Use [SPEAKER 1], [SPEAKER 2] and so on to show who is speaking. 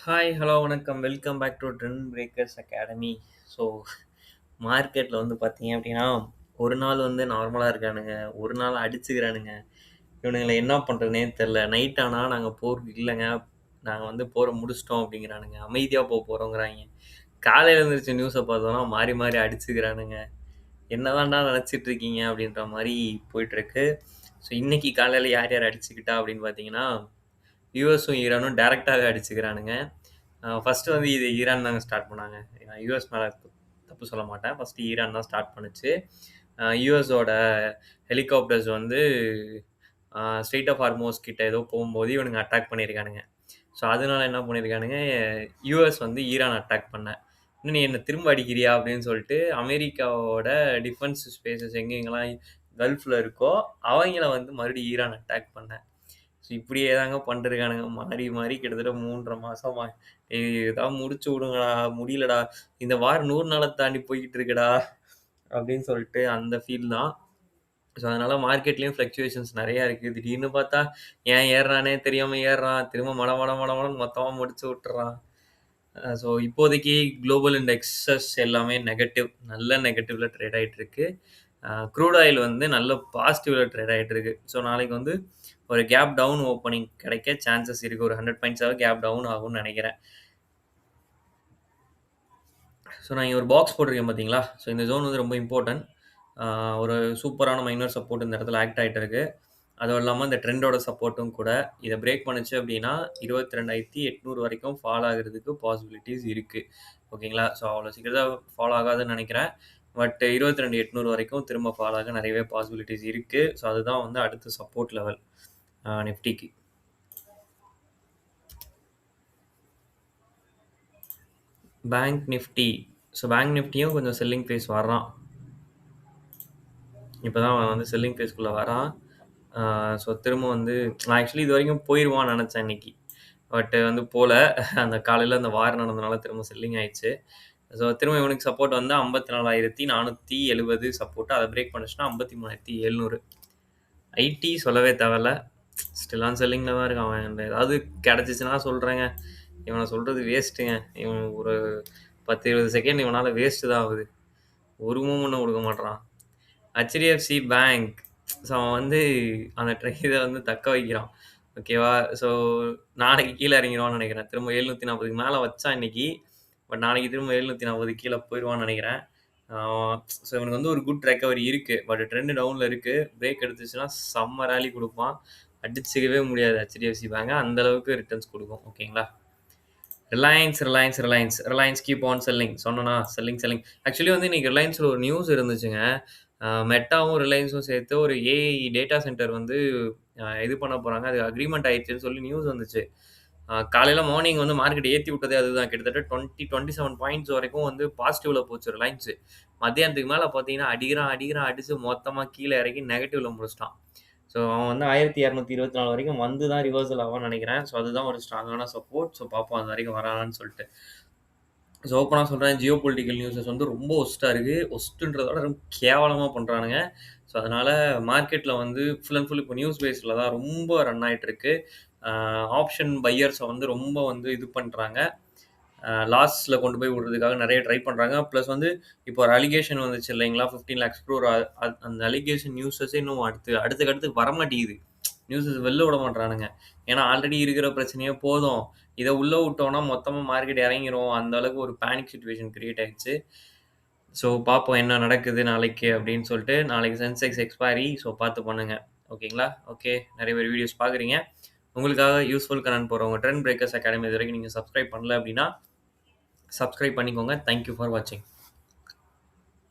[SPEAKER 1] Hi, hello, வணக்கம். Welcome back to trend breakers academy. So, மார்க்கெட்ல வந்து பார்த்தீங்க அப்படின்னா, ஒரு நாள் வந்து நார்மலா இருக்கானுங்க. ஒரு நாள் அடிச்சுக்கிறானுங்க. இவனுங்கள என்ன பண்றதுன்னே தெரியல. நைட் ஆனா நாங்க போருக்கு இல்லங்க. நாங்க வந்து போர முடிச்சுட்டோம் அப்படிங்கிறானுங்க. அமைதியா போறோங்கிறாய்ங்க. காலையில எந்திரிச்சு நியூஸ பார்த்தோம்னா, மாறி மாறி அடிச்சுக்கிறானுங்க. என்னதான்டா நினைச்சிட்டு இருக்கீங்க அப்படின்ற மாரி போயிட்டுருக்கு. ஸோ, இன்னைக்கு காலையில யார் யார் அடிச்சுக்கிட்டா அப்படின்னு பார்த்தீங்கன்னா, யுஎஸும் ஈரானும் டைரக்ட்டாவே அடிச்சுக்கிறானுங்க. ஃபர்ஸ்ட்டு வந்து இது ஈரான் தாங்க ஸ்டார்ட் பண்ணாங்க. நான் யுஎஸ் மேல தப்பு சொல்ல மாட்டேன். ஃபர்ஸ்ட்டு ஈரான் தான் ஸ்டார்ட் பண்ணுச்சு. யுஎஸோட ஹெலிகாப்டர்ஸ் வந்து ஸ்ட்ரெய்ட் ஆஃப் ஹார்மோஸ் கிட்ட ஏதோ போம்போது இவனுங்க அட்டாக் பண்ணியிருக்கானுங்க. ஸோ, அதனால என்ன பண்ணியிருக்கானுங்க, யுஎஸ் வந்து ஈரான் அட்டாக் பண்ண. "இன்னும் நீ என்ன திரும்ப அடிக்கிறியா?" அப்படின்னு சொல்லிட்டு அமெரிக்காவோட டிஃபென்ஸ் ஸ்பேஸஸ் எங்கெங்கலாம் கல்ஃப்ல இருக்கோ, அவங்கள வந்து மறுபடியும் ஈரான் அட்டாக் பண்ண. ஸோ இப்படியே தாங்க பண்ணிட்டுருக்கானுங்க. மாறி, மாறி கிட்டத்தட்ட 3 1/2 மாசமா. "ஏய் ஏதாவது முடிச்சு விடுங்கடா, முடியலடா. இந்த வார் 100 நாள தாண்டி போய்க்கிட்டு இருக்குடா." அப்படின்னு சொல்லிட்டு அந்த ஃபீல் தான். ஸோ அதனால மார்க்கெட்லயும் ஃப்ளக்சுவேஷன்ஸ் நெறையா இருக்கு. திடீர்னு பார்த்தா, ஏன் ஏறுறான்னே தெரியாம ஏறுறான். திரும்ப மட மட மடன்னு மொத்தமா முடிச்சு விட்டுறான். ஸோ இப்போதைக்கு குளோபல் இண்டெக்ஸஸ் எல்லாமே நெகட்டிவ். நல்ல நெகட்டிவ்ல ட்ரேட் ஆயிட்டு இருக்கு. க்ரூட் ஆயில் வந்து நல்ல பாசிட்டிவ்ல ட்ரேட் ஆயிட்டு இருக்கு. ஸோ நாளைக்கு வந்து ஒரு கேப் டவுன் ஓப்பனிங் கிடைக்க சான்சஸ் இருக்கு. ஒரு 100 பாயிண்ட்ஸாவது கேப் டவுன் ஆகும்னு நெனைக்கிறேன். ஸோ நான் இங்க ஒரு பாக்ஸ் போட்டிருக்கேன் பார்த்தீங்களா? ஸோ இந்த ஜோன் வந்து ரொம்ப இம்பார்ட்டன்ட். ஒரு சூப்பரான மைனர் சப்போர்ட் இந்த இடத்துல ஆக்ட் ஆயிட்டு இருக்கு. அதுவும் இல்லாம இந்த ட்ரெண்டோட சப்போர்ட்டும் கூட. இத பிரேக் பண்ணுச்சு அப்டின்னா, 22,800 வரைக்கும் ஃபால் ஆகுறதுக்கு பாசிபிலிட்டீஸ் இருக்கு. ஓகேங்களா? ஸோ அவ்வளோ சீக்கிரத்தில ஃபால் ஆகாதுன்னு நெனைக்கிறேன். பட் 22,800 வரைக்கும் திரும்ப ஃபால் ஆக நெறையவே பாசிபிலிட்டீஸ் இருக்கு. ஸோ அதுதான் வந்து அடுத்த சப்போர்ட் லெவல் நிஃப்டிக்கு. Bank Nifty. ஸோ பேங்க் நிஃப்டியும் கொஞ்சம் செல்லிங் ஃபேஸ் வர்றான். இப்ப தான் அவன் வந்து செல்லிங் ஃபேஸ்க்குள்ள வரான். ஸோ திரும்ப வந்து நான் ஆக்சுவலி இதுவரைக்கும் போயிருவான்னு நெனச்சேன் இன்னைக்கு. பட் வந்து போல. அந்த காலையில அந்த வார் நடந்தனால திரும்ப செல்லிங் ஆயிடுச்சு. ஸோ திரும்ப இவனுக்கு சப்போர்ட் வந்து 54,470 சப்போர்ட். அத பிரேக் பண்ணுச்சுன்னா 53,700. ஐடி சொல்லவே தேவையில்ல. ஸ்டில் ஆன் செல்லிங்ல தான் இருக்கான் அவன். ஏதாவது கெடைச்சிச்சுன்னா சொல்றேங்க. இவன சொல்றது வேஸ்ட்டுங்க. இவன் ஒரு 10, 20 செகண்ட் இவனால வேஸ்ட் தான் ஆகுது. ஒரு மூவ்மெண்ட்டும் குடுக்க மாட்றான். HDFC bank. ஸோ அவன் வந்து அந்த இத வந்து தக்க வைக்கிறான். ஓகேவா? ஸோ நாளைக்கு கீழ இறங்கிருவான்னு நெனைக்கிறேன். திரும்ப 740க்கு மேல வச்சான் இன்னைக்கு. பட் நாளைக்கு திரும்ப 740 கீழ போயிருவான்னு நெனைக்கிறேன். ஆ ஸோ இவனுக்கு வந்து ஒரு குட் ரெக்கவரி இருக்கு. பட் ட்ரெண்ட் டவுன்ல இருக்கு. பிரேக் எடுத்துச்சுன்னா செம்ம ராலி குடுப்பான். அடிச்சுக்கவே முடியாது ஹெச்டிஎஃப்சி பேங்க. அந்த அளவுக்கு ரிட்டர்ன்ஸ் குடுக்கும். ஓகேங்களா? Reliance keep on selling. சொன்னனா செல்லிங். ஆக்சுவலி வந்து இன்னைக்கு ரிலையன்ஸ்ல ஒரு நியூஸ் இருந்துச்சுங்க. மெட்டாவும், ரிலையன்ஸும் சேர்த்து ஒரு ஏஐ டேட்டா சென்டர் வந்து இது பண்ண போறாங்க. அது அக்ரீமெண்ட் ஆயிடுச்சுன்னு சொல்லி நியூஸ் வந்துச்சு. காலையில மார்னிங் வந்து மார்க்கெட் ஏத்தி விட்டதே அதுதான். கிட்டத்தட்ட 20, 27 பாயிண்ட்ஸ் வரைக்கும் வந்து பாசிட்டிவ்ல போச்சு ரிலையன்ஸ். மத்தியானத்துக்கு மேல பார்த்தீங்கன்னா, அடிச்சு மொத்தமா கீழ இறங்கி நெகட்டிவ்ல முடிச்சுட்டான். ஸோ அவன் வந்து 1224 வரைக்கும் வந்து தான் ரிவர்சல் ஆவான்னு நெனைக்கிறேன். ஸோ அதுதான் ஒரு ஸ்ட்ராங்கான சப்போர்ட். ஸோ பார்ப்போம் அது வரைக்கும் வரானான்னு சொல்ட்டு. ஸோ ஓப்பனா சொல்றேன், ஜியோ பொலிட்டிக்கல் நியூஸஸ் வந்து ரொம்ப வொர்ஸ்ட்டா இருக்கு. வொர்ஸ்ட்டுன்றத விட ரொம்ப கேவலமா பண்றானுங்க. ஸோ அதனால மார்க்கெட்ல வந்து ஃபுல் அண்ட் ஃபுல் இப்போ நியூஸ் பேஸ்ல தான் ரொம்ப ரன் ஆயிட்டு இருக்கு. ஆப்ஷன் பையர்ஸ வந்து ரொம்ப வந்து இது பண்றாங்க. லாஸ்ல கொண்டு போய் விடுறதுக்காக நெறைய ட்ரை பண்றாங்க. பிளஸ் வந்து இப்போ ஒரு அலிகேஷன் வந்துச்சு இல்லைங்களா? 15 லேக்ஸ் க்ரோர் அந்த அலிகேஷன் நியூஸஸே இன்னும் அடுத்துக்கு வரமாட்டேங்குது. நியூஸஸ் வெளில விட மாட்றானுங்க. ஏன்னா ஆல்ரெடி இருக்கிற பிரச்சனையே போதும். இத உள்ள விட்டோம்னா மொத்தமா மார்க்கெட் இறங்கிரும். அந்த அளவுக்கு ஒரு பேனிக் சிச்சுவேஷன் கிரியேட் ஆயிடுச்சு. ஸோ பார்ப்போம் என்ன நடக்குது நாளைக்கு அப்படின்னு சொல்லிட்டு. நாளைக்கு சென்செக்ஸ் எக்ஸ்பைரி. ஸோ பார்த்து பண்ணுங்க. ஓகேங்களா? ஓகே. நெறைய பேர் வீடியோஸ் பார்க்குறீங்க. உங்களுக்காக யூஸ்ஃபுல் கன்டென்ட் போடுறவங்க ட்ரெண்ட் பிரேக்கர்ஸ் அகாடமி இதுவரைக்கும் நீங்க சப்ஸ்கிரைப் பண்ணல அப்படின்னா, சப்ஸ்கிரைப் பண்ணிக்கோங்க. தேங்க் யூ ஃபார் வாட்சிங்.